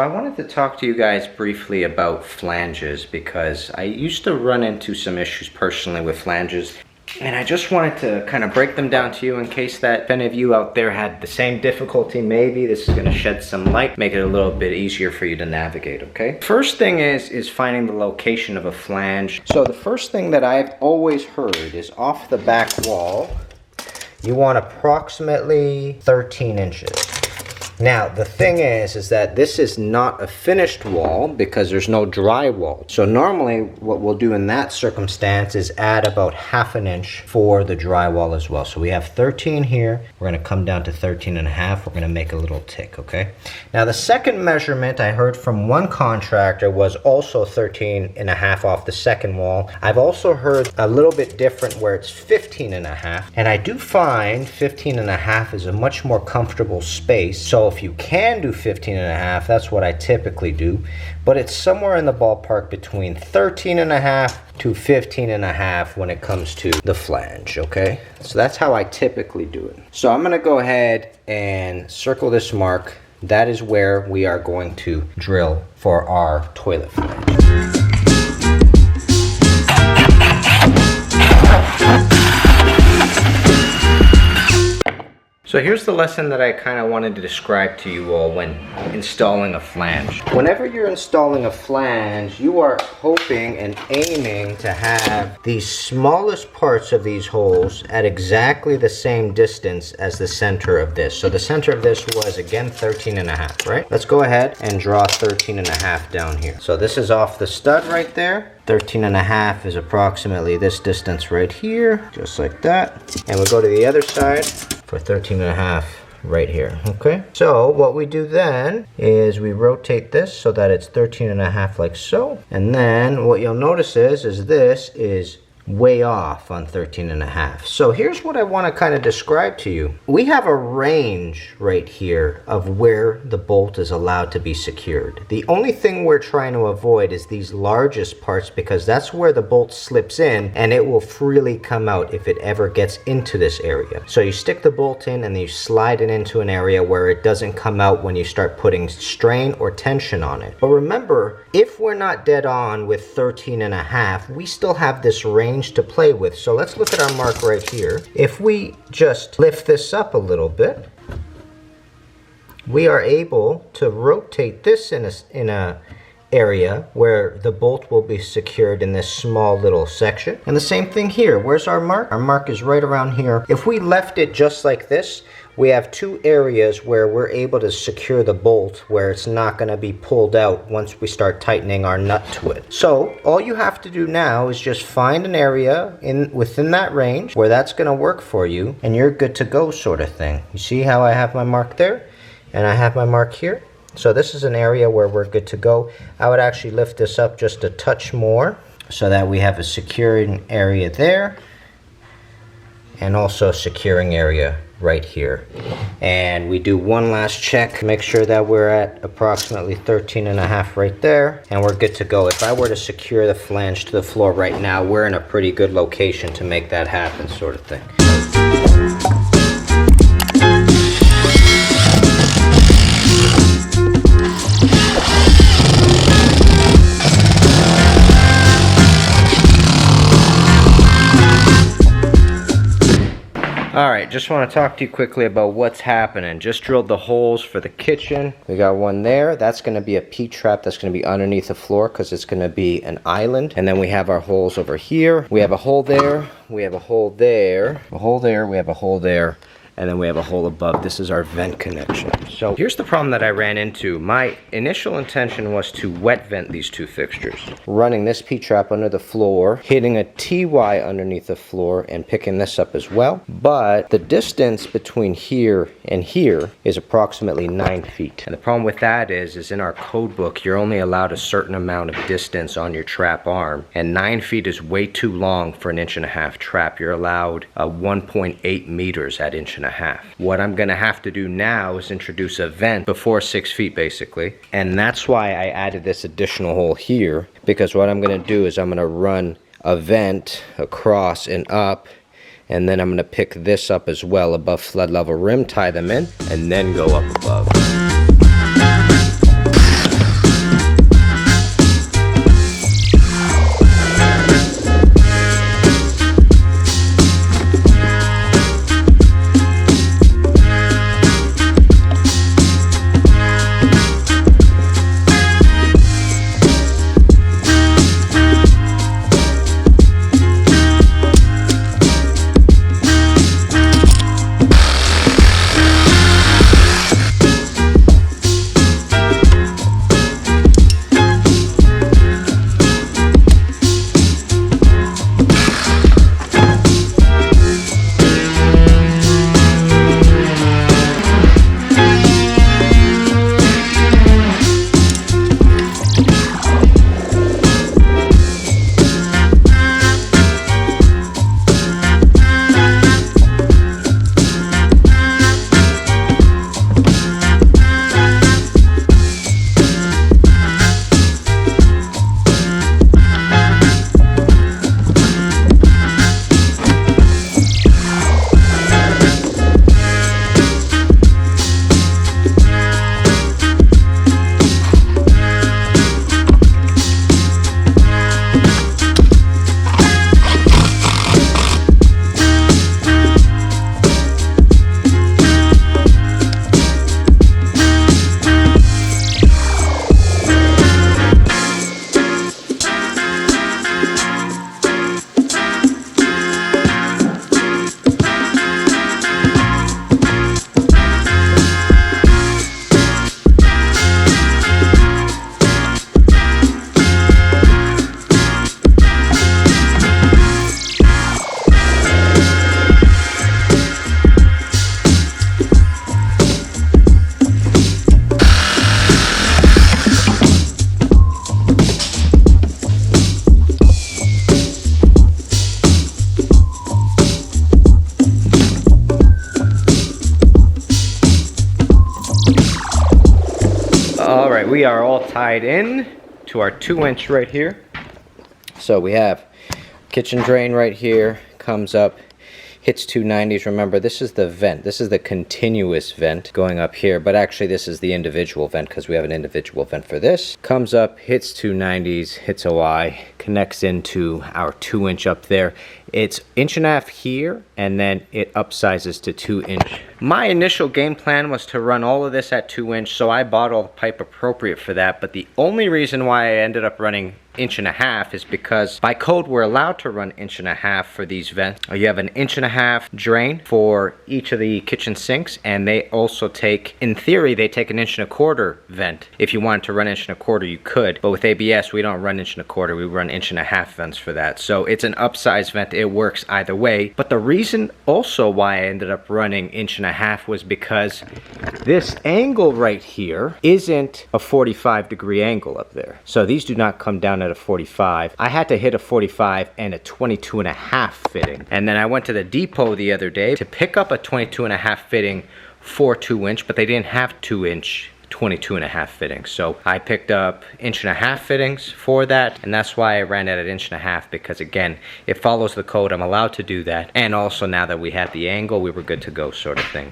I wanted to talk to you guys briefly about flanges because I used to run into some issues personally with flanges. And I just wanted to kind of break them down to you in case that if any of you out there had the same difficulty, maybe this is going to shed some light, make it a little bit easier for you to navigate, okay? First thing is finding the location of a flange. So the first thing that I've always heard is off the back wall, you want approximately 13 inches. Now, the thing is that this is not a finished wall because there's no drywall. So normally what we'll do in that circumstance is add about ½ inch for the drywall as well. So we have 13 here. We're going to come down to 13.5. We're going to make a little tick, okay? Now, the second measurement I heard from one contractor was also 13.5 off the second wall. I've also heard a little bit different where it's 15.5. And I do find 15.5 is a much more comfortable space. So if you can do 15.5, that's what I typically do, but it's somewhere in the ballpark between 13.5 to 15.5 when it comes to the flange, okay? So that's how I typically do it. So I'm gonna go ahead and circle this mark. That is where we are going to drill for our toilet flange. So here's the lesson that I kind of wanted to describe to you all when installing a flange. Whenever you're installing a flange, you are hoping and aiming to have the smallest parts of these holes at exactly the same distance as the center of this. So the center of this was, again, 13.5, right? Let's go ahead and draw 13.5 down here. So this is off the stud right there. 13.5 is approximately this distance right here, just like that. And we'll go to the other side for 13.5 right here, okay? So what we do then is we rotate this so that it's 13.5 like so. And then what you'll notice is this is way off on 13.5. So here's what I want to kind of describe to you. We have a range right here of where the bolt is allowed to be secured. The only thing we're trying to avoid is these largest parts because that's where the bolt slips in and it will freely come out if it ever gets into this area. So you stick the bolt in and you slide it into an area where it doesn't come out when you start putting strain or tension on it. But remember, if we're not dead on with 13.5, we still have this range to play with. So let's look at our mark right here. If we just lift this up a little bit, we are able to rotate this in a area where the bolt will be secured in this small little section. And the same thing here. Where's our mark? Our mark is right around here. If we left it just like this, we have two areas where we're able to secure the bolt where it's not going to be pulled out once we start tightening our nut to it. So all you have to do now is just find an area within that range where that's going to work for you and you're good to go, sort of thing. You see how I have my mark there and I have my mark here? So this is an area where we're good to go. I would actually lift this up just a touch more so that we have a securing area there and also a securing area right here. And we do one last check, make sure that we're at approximately 13.5 right there, and we're good to go. If I were to secure the flange to the floor right now, we're in a pretty good location to make that happen, sort of thing. Alright, just want to talk to you quickly about what's happening. Just drilled the holes for the kitchen. We got one there. That's going to be a P-trap that's going to be underneath the floor because it's going to be an island. And then we have our holes over here. We have a hole there. We have a hole there. A hole there. We have a hole there. And then we have a hole above. This is our vent connection. So here's the problem that I ran into. My initial intention was to wet vent these two fixtures. Running this P-trap under the floor, hitting a TY underneath the floor, and picking this up as well. But the distance between here and here is approximately 9 feet. And the problem with that is in our code book, you're only allowed a certain amount of distance on your trap arm. And 9 feet is way too long for an 1.5-inch trap. You're allowed 1.8 meters at 1.5 inches. What I'm gonna have to do now is introduce a vent before 6 feet basically, and that's why I added this additional hole here, because what I'm gonna do is I'm gonna run a vent across and up, and then I'm gonna pick this up as well above flood level rim, tie them in, and then go up above. we are all tied in to our 2-inch right here. So we have kitchen drain right here, comes up, hits 290s. Remember, this is the vent. This is the continuous vent going up here, but actually this is the individual vent because we have an individual vent for this. Comes up, hits 290s, hits OI, connects into our 2-inch up there. It's 1.5 inches here, and then it upsizes to 2-inch. My initial game plan was to run all of this at 2-inch, so I bought all the pipe appropriate for that, but the only reason why I ended up running 1.5 inches is because by code we're allowed to run 1.5 inches for these vents. You have an 1.5 inch drain for each of the kitchen sinks, and they also take, in theory, they take an 1.25 inch vent. If you wanted to run 1.25 inch, you could, but with ABS we don't run 1.25 inch, we run 1.5 inch vents for that. So it's an upsize vent, it works either way. But the reason also why I ended up running 1.5 inch was because this angle right here isn't a 45-degree angle up there. So these do not come down at a 45. I had to hit a 45 and a 22.5 fitting. And then I went to the depot the other day to pick up a 22.5 fitting for 2-inch, but they didn't have 2-inch 22.5 fittings. So I picked up 1.5 inch fittings for that, and that's why I ran it at 1.5 inch, because again, it follows the code. I'm allowed to do that. And also now that we had the angle, we were good to go, sort of thing.